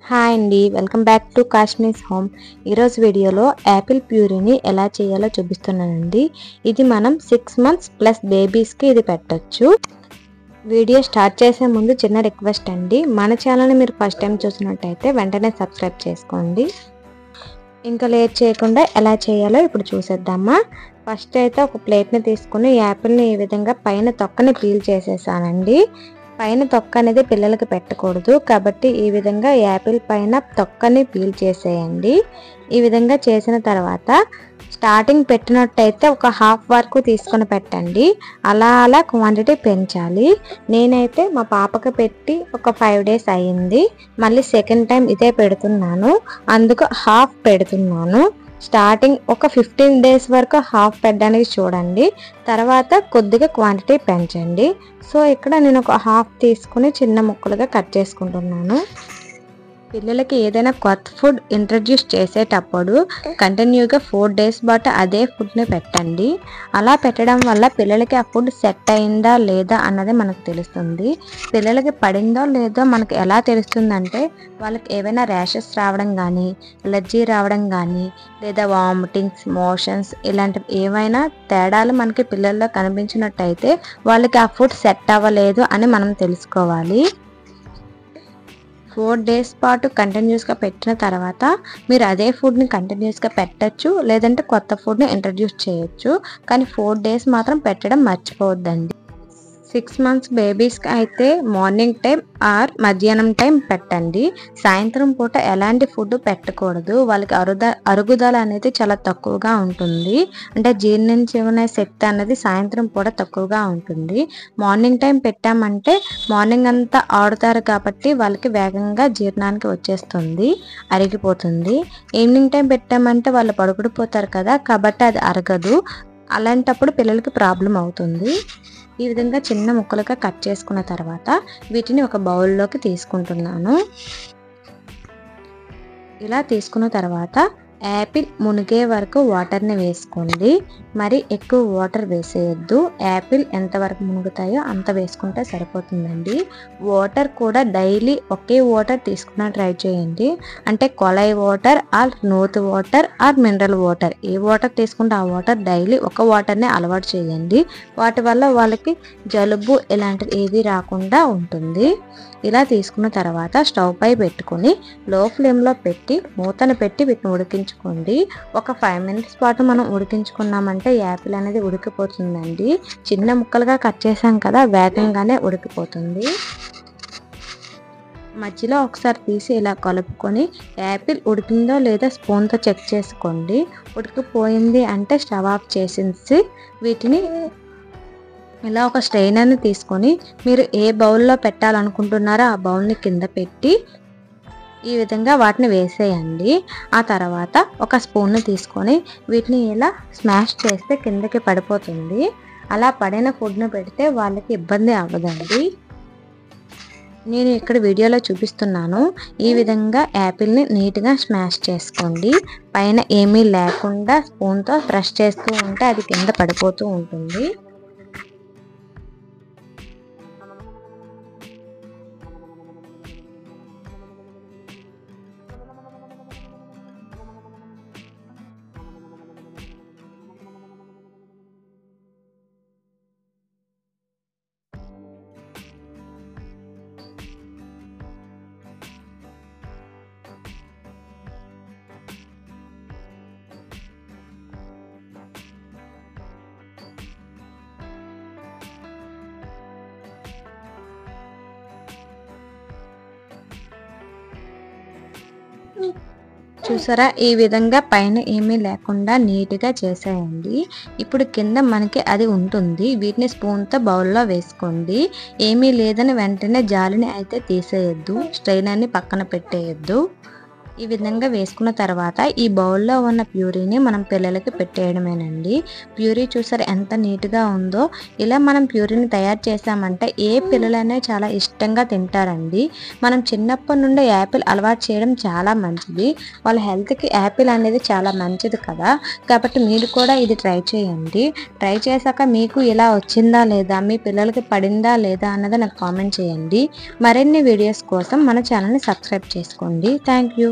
Hi అండి, welcome back to Kashmirs home. ఈరోజు వీడియోలో యాపిల్ ప్యూరీని ఎలా చేయాలో చూపిస్తున్నానండి. ఇది మనం 6 months ప్లస్ బేబీస్కి ఇది పెట్టచ్చు. వీడియో స్టార్ట్ చేసే ముందు చిన్న రిక్వెస్ట్ అండి, మన ఛానల్ని మీరు ఫస్ట్ టైం చూసినట్టయితే వెంటనే సబ్స్క్రైబ్ చేసుకోండి. ఇంకా లేట్ చేయకుండా ఎలా చేయాలో ఇప్పుడు చూసేద్దామా. ఫస్ట్ అయితే ఒక ప్లేట్ని తీసుకుని యాపిల్ని ఈ విధంగా పైన తొక్కని పీల్ చేసేసానండి. పైన తొక్క అనేది పిల్లలకి పెట్టకూడదు కాబట్టి ఈ విధంగా యాపిల్ పైన తొక్కని పీల్ చేసేయండి. ఈ విధంగా చేసిన తర్వాత స్టార్టింగ్ పెట్టినట్టయితే ఒక హాఫ్ వరకు తీసుకొని పెట్టండి. అలా క్వాంటిటీ పెంచాలి. నేనైతే మా పాపకి పెట్టి ఒక 5 days అయ్యింది. మళ్ళీ సెకండ్ టైం ఇదే పెడుతున్నాను, అందుకు హాఫ్ పెడుతున్నాను. స్టార్టింగ్ ఒక 15 days వరకు హాఫ్ పెట్టడానికి చూడండి, తర్వాత కొద్దిగా క్వాంటిటీ పెంచండి. సో ఇక్కడ నేను ఒక హాఫ్ తీసుకుని చిన్న ముక్కలుగా కట్ చేసుకుంటున్నాను. పిల్లలకి ఏదైనా కొత్త ఫుడ్ ఇంట్రడ్యూస్ చేసేటప్పుడు కంటిన్యూగా 4 days పాటు అదే ఫుడ్ని పెట్టండి. అలా పెట్టడం వల్ల పిల్లలకి ఆ ఫుడ్ సెట్ అయిందా లేదా అన్నది మనకు తెలుస్తుంది. పిల్లలకి పడిందో లేదో మనకు ఎలా తెలుస్తుందంటే వాళ్ళకి ఏవైనా ర్యాషెస్ రావడం కానీ, ఎలర్జీ రావడం కానీ, లేదా వామిటింగ్స్, మోషన్స్ ఇలాంటివి ఏవైనా తేడాలు మనకి పిల్లల్లో కనిపించినట్టయితే వాళ్ళకి ఆ ఫుడ్ సెట్ అవ్వలేదు అని మనం తెలుసుకోవాలి. 4 days పాటు కంటిన్యూస్గా పెట్టిన తర్వాత మీరు అదే ఫుడ్ని కంటిన్యూస్గా పెట్టచ్చు, లేదంటే కొత్త ఫుడ్ని ఇంట్రడ్యూస్ చేయొచ్చు. కానీ 4 days మాత్రం పెట్టడం మర్చిపోవద్దండి. 6 months బేబీస్కి అయితే మార్నింగ్ టైం ఆర్ మధ్యాహ్నం టైం పెట్టండి. సాయంత్రం పూట ఎలాంటి ఫుడ్ పెట్టకూడదు. వాళ్ళకి అరుగుదల అనేది చాలా తక్కువగా ఉంటుంది, అంటే జీర్ణించుకునే శక్తి అనేది సాయంత్రం పూట తక్కువగా ఉంటుంది. మార్నింగ్ టైం పెట్టామంటే మార్నింగ్ అంతా ఆడుతారు కాబట్టి వాళ్ళకి వేగంగా జీర్ణానికి వచ్చేస్తుంది, అరిగిపోతుంది. ఈవినింగ్ టైం పెట్టామంటే వాళ్ళు పడుకుడిపోతారు కదా, కాబట్టి అది అరగదు. అలాంటప్పుడు పిల్లలకి ప్రాబ్లం అవుతుంది. ఈ విధంగా చిన్న ముక్కలుగా కట్ చేసుకున్న తర్వాత వీటిని ఒక బౌల్లోకి తీసుకుంటున్నాను. ఇలా తీసుకున్న తర్వాత యాపిల్ మునిగే వరకు వాటర్ని వేసుకోండి. మరి ఎక్కువ వాటర్ వేసేయద్దు. యాపిల్ ఎంతవరకు మునుగుతాయో అంత వేసుకుంటే సరిపోతుందండి. వాటర్ కూడా డైలీ ఒకే వాటర్ తీసుకున్న ట్రై చేయండి. అంటే కొలాయి వాటర్ ఆర్ నూతు వాటర్ ఆర్ మినరల్ వాటర్, ఏ వాటర్ తీసుకుంటే ఆ వాటర్ డైలీ ఒక వాటర్ని అలవాటు చేయండి. వాటి వల్ల వాళ్ళకి జలుబు ఇలాంటివి ఏది రాకుండా ఉంటుంది. ఇలా తీసుకున్న తర్వాత స్టవ్ పై పెట్టుకొని లో ఫ్లేమ్లో పెట్టి మూతను పెట్టి వీటిని ఉడికించుకోండి. ఒక 5 minutes పాటు మనం ఉడికించుకున్నామంటే యాపిల్ అనేది ఉడికిపోతుందండి. చిన్న ముక్కలుగా కట్ చేసాం కదా, వేగంగానే ఉడికిపోతుంది. మధ్యలో ఒకసారి తీసి ఇలా కలుపుకొని యాపిల్ ఉడికిందో లేదో స్పూన్తో చెక్ చేసుకోండి. ఉడికిపోయింది అంటే స్టవ్ ఆఫ్ చేసేసి వీటిని ఇలా ఒక స్ట్రైనర్ని తీసుకొని మీరు ఏ బౌల్లో పెట్టాలనుకుంటున్నారో ఆ బౌల్ని కింద పెట్టి ఈ విధంగా వాటిని వేసేయండి. ఆ తర్వాత ఒక స్పూన్ని తీసుకొని వీటిని ఇలా స్మాష్ చేస్తే కిందకి పడిపోతుంది. అలా పడిన ఫుడ్ని పెడితే వాళ్ళకి ఇబ్బంది అవ్వదండి. నేను ఇక్కడ వీడియోలో చూపిస్తున్నాను. ఈ విధంగా యాపిల్ని నీట్గా స్మాష్ చేసుకోండి. పైన ఏమీ లేకుండా స్పూన్తో ప్రెస్ చేస్తూ ఉంటే అది కింద పడిపోతూ ఉంటుంది. చూసారా, ఈ విధంగా పైన ఏమీ లేకుండా నీట్గా చేసేయండి. ఇప్పుడు కింద మనకి అది ఉంటుంది. వీటిని స్పూన్తో బౌల్లో వేసుకోండి. ఏమీ లేదని వెంటనే జాలిని అయితే తీసేయద్దు, స్ట్రైనర్ని పక్కన పెట్టేయద్దు. ఈ విధంగా వేసుకున్న తర్వాత ఈ బౌల్లో ఉన్న ప్యూరీని మనం పిల్లలకి పెట్టేయడమేనండి. ప్యూరీ చూసారు ఎంత నీట్గా ఉందో. ఇలా మనం ప్యూరీని తయారు చేసామంటే ఏ పిల్లలైనా చాలా ఇష్టంగా తింటారండి. మనం చిన్నప్పటి నుండి యాపిల్ అలవాటు చేయడం చాలా మంచిది. వాళ్ళ హెల్త్కి యాపిల్ అనేది చాలా మంచిది కదా, కాబట్టి మీరు కూడా ఇది ట్రై చేయండి. ట్రై చేశాక మీకు ఇలా వచ్చిందా లేదా, మీ పిల్లలకి పడిందా లేదా అన్నది నాకు కామెంట్ చేయండి. మరిన్ని వీడియోస్ కోసం మన ఛానల్ని సబ్స్క్రైబ్ చేసుకోండి. Thank you.